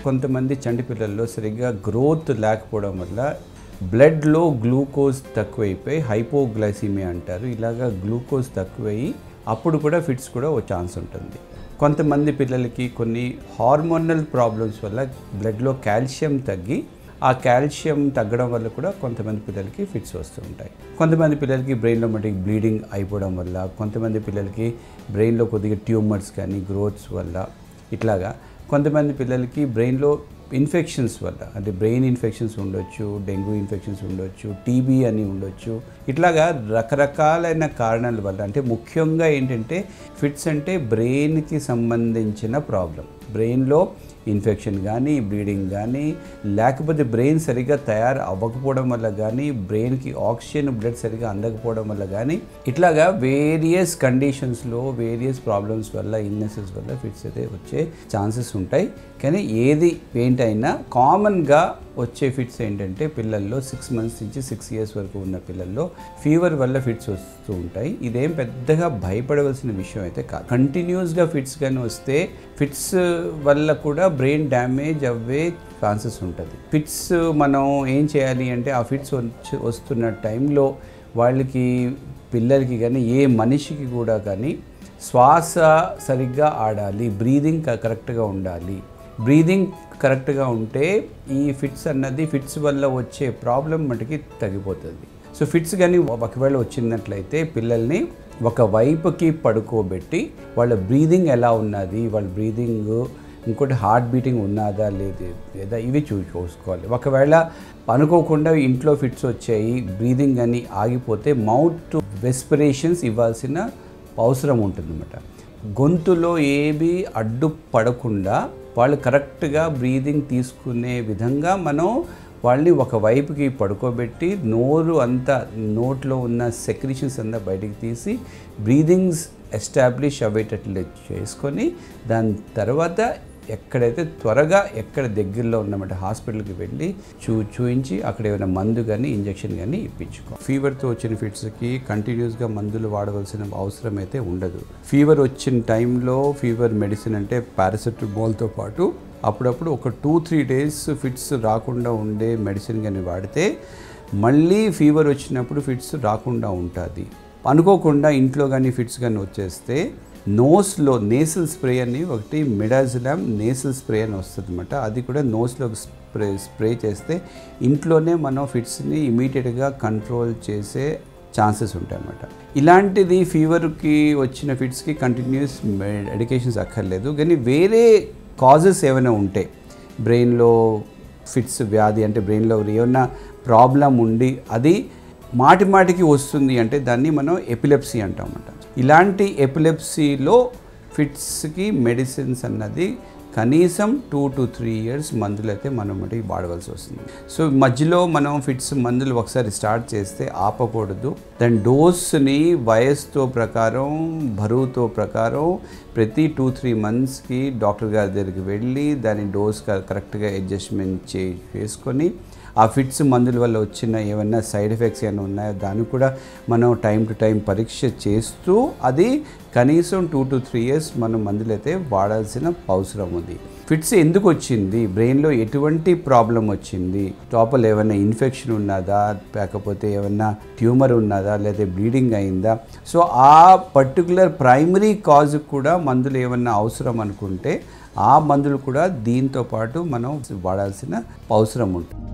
కొంతమంది చంటి పిల్లల్లో సరిగ్గా గ్రోత్ లేకపోవడం వల్ల బ్లడ్లో గ్లూకోజ్ తక్కువైపోయి హైపోగ్లైసిమియా అంటారు. ఇలాగా గ్లూకోజ్ తక్కువయ్యి అప్పుడు కూడా ఫిట్స్ కూడా ఓ ఛాన్స్ ఉంటుంది. కొంతమంది పిల్లలకి కొన్ని హార్మోనల్ ప్రాబ్లమ్స్ వల్ల బ్లడ్లో కాల్షియం తగ్గి ఆ కాల్షియం తగ్గడం వల్ల కూడా కొంతమంది పిల్లలకి ఫిట్స్ వస్తూ ఉంటాయి. కొంతమంది పిల్లలకి బ్రెయిన్లో మటుకు బ్లీడింగ్ అయిపోవడం వల్ల, కొంతమంది పిల్లలకి బ్రెయిన్లో కొద్దిగా ట్యూమర్స్ కానీ గ్రోత్స్ వల్ల, ఇట్లాగా కొంతమంది పిల్లలకి బ్రెయిన్లో ఇన్ఫెక్షన్స్ వల్ల, అంటే బ్రెయిన్ ఇన్ఫెక్షన్స్ ఉండొచ్చు, డెంగ్యూ ఇన్ఫెక్షన్స్ ఉండొచ్చు, టీబీ అని ఉండొచ్చు. ఇట్లాగా రకరకాలైన కారణాల వల్ల, అంటే ముఖ్యంగా ఏంటంటే ఫిట్స్ అంటే బ్రెయిన్కి సంబంధించిన ప్రాబ్లం. బ్రెయిన్లో ఇన్ఫెక్షన్ కానీ, బ్లీడింగ్ కానీ, లేకపోతే బ్రెయిన్ సరిగ్గా తయారు అవ్వకపోవడం వల్ల కానీ, బ్రెయిన్కి ఆక్సిజన్ బ్లడ్ సరిగ్గా అందకపోవడం వల్ల కానీ, ఇట్లాగా వేరియస్ కండిషన్స్లో వేరియస్ ప్రాబ్లమ్స్ వల్ల, ఇల్నెసెస్ వల్ల ఫిట్స్ అయితే వచ్చే ఛాన్సెస్ ఉంటాయి. కానీ ఏది పెయింట్ అయినా కామన్గా వచ్చే ఫిట్స్ ఏంటంటే పిల్లల్లో 6 months నుంచి 6 years వరకు ఉన్న పిల్లల్లో ఫీవర్ వల్ల ఫిట్స్ వస్తూ ఉంటాయి. ఇదేం పెద్దగా భయపడవలసిన విషయం అయితే కాదు. కంటిన్యూస్గా ఫిట్స్ కానీ వస్తే ఫిట్స్ వల్ల కూడా బ్రెయిన్ డ్యామేజ్ అవ్వే ఛాన్సెస్ ఉంటుంది. ఫిట్స్ మనం ఏం చేయాలి అంటే ఆ ఫిట్స్ వస్తున్న టైంలో వాళ్ళకి, పిల్లలకి కానీ ఏ మనిషికి కూడా కానీ శ్వాస సరిగ్గా ఆడాలి, బ్రీదింగ్ కరెక్ట్గా ఉండాలి. బ్రీదింగ్ కరెక్ట్గా ఉంటే ఈ ఫిట్స్ అన్నది ఫిట్స్ వల్ల వచ్చే ప్రాబ్లం మటుకి తగ్గిపోతుంది. సో ఫిట్స్ కానీ ఒకవేళ వచ్చినట్లయితే పిల్లల్ని ఒక వైపుకి పడుకోబెట్టి వాళ్ళ బ్రీదింగ్ ఎలా ఉన్నది, వాళ్ళ బ్రీదింగ్, ఇంకోటి హార్ట్ బీటింగ్ ఉన్నదా లేదా ఇవి చూసుకోవాలి. ఒకవేళ అనుకోకుండా ఇంట్లో ఫిట్స్ వచ్చాయి, బ్రీదింగ్ కానీ ఆగిపోతే మౌత్ టు రెస్పిరేషన్స్ ఇవ్వాల్సిన అవసరం ఉంటుందన్నమాట. గొంతులో ఏవి అడ్డు పడకుండా వాళ్ళు కరెక్ట్గా బ్రీదింగ్ తీసుకునే విధంగా మనం వాళ్ళని ఒక వైపుకి పడుకోబెట్టి నోరు అంతా, నోట్లో ఉన్న సెక్రీషన్స్ అంతా బయటికి తీసి బ్రీదింగ్స్ ఎస్టాబ్లిష్ అయ్యేటట్లు చేసుకొని దాని తర్వాత ఎక్కడైతే త్వరగా ఎక్కడ దగ్గరలో ఉన్నమాట హాస్పిటల్కి వెళ్ళి చూయించి అక్కడ ఏమైనా మందు కానీ ఇంజెక్షన్ కానీ ఇప్పించుకో. ఫీవర్తో వచ్చిన ఫిట్స్కి కంటిన్యూస్గా మందులు వాడవలసిన అవసరం అయితే ఉండదు. ఫీవర్ వచ్చిన టైంలో ఫీవర్ మెడిసిన్ అంటే పారాసెటమాల్తో పాటు అప్పుడప్పుడు ఒక 2-3 days ఫిట్స్ రాకుండా ఉండే మెడిసిన్ కానీ వాడితే మళ్ళీ ఫీవర్ వచ్చినప్పుడు ఫిట్స్ రాకుండా ఉంటుంది. అనుకోకుండా ఇంట్లో కానీ ఫిట్స్ కానీ వచ్చేస్తే నోస్లో నేసల్ స్ప్రే అని ఒకటి మిడాజిలామ్ నేసల్ స్ప్రే అని వస్తుంది అనమాట. అది కూడా నోస్లో స్ప్రే చేస్తే ఇంట్లోనే మనం ఫిట్స్ని ఇమీడియట్గా కంట్రోల్ చేసే ఛాన్సెస్ ఉంటాయి అన్నమాట. ఇలాంటిది ఫీవర్కి వచ్చిన ఫిట్స్కి కంటిన్యూస్ మెడికేషన్స్ అక్కర్లేదు. కానీ వేరే కాజెస్ ఏమైనా ఉంటే, బ్రెయిన్లో ఫిట్స్ వ్యాధి అంటే బ్రెయిన్లో ఏమైనా ప్రాబ్లం ఉండి అది మాటికి వస్తుంది అంటే దాన్ని మనం ఎపిలెప్సీ అంటామన్నమాట. ఇలాంటి ఎపిలెప్సీలో ఫిట్స్కి మెడిసిన్స్ అన్నది కనీసం 2 to 3 years మందులు అయితే మనం వాడవలసి వస్తుంది. సో మధ్యలో మనం ఫిట్స్ మందులు ఒకసారి స్టార్ట్ చేస్తే ఆపకూడదు. దాని డోస్ని వయసుతో ప్రకారం, బరువుతో ప్రకారం ప్రతి 2-3 monthsకి డాక్టర్ గారి దగ్గరికి వెళ్ళి దాని డోస్ కరెక్ట్గా అడ్జస్ట్మెంట్ చేసుకొని ఆ ఫిట్స్ మందుల వల్ల వచ్చిన ఏమైనా సైడ్ ఎఫెక్ట్స్ ఏమైనా ఉన్నాయో దాన్ని కూడా మనం టైం టు టైం పరీక్ష చేస్తూ అది కనీసం 2 to 3 years మనం మందులు అయితే వాడాల్సిన అవసరం ఉంది. ఫిట్స్ ఎందుకు వచ్చింది, బ్రెయిన్లో ఎటువంటి ప్రాబ్లం వచ్చింది, లోపల ఏమైనా ఇన్ఫెక్షన్ ఉన్నదా, లేకపోతే ఏమైనా ట్యూమర్ ఉన్నదా, లేదా బ్లీడింగ్ అయిందా, సో ఆ పర్టికులర్ ప్రైమరీ కాజ్ కూడా మందులు ఏమైనా అవసరం అనుకుంటే ఆ మందులు కూడా దీంతో పాటు మనం వాడాల్సిన అవసరం ఉంటుంది.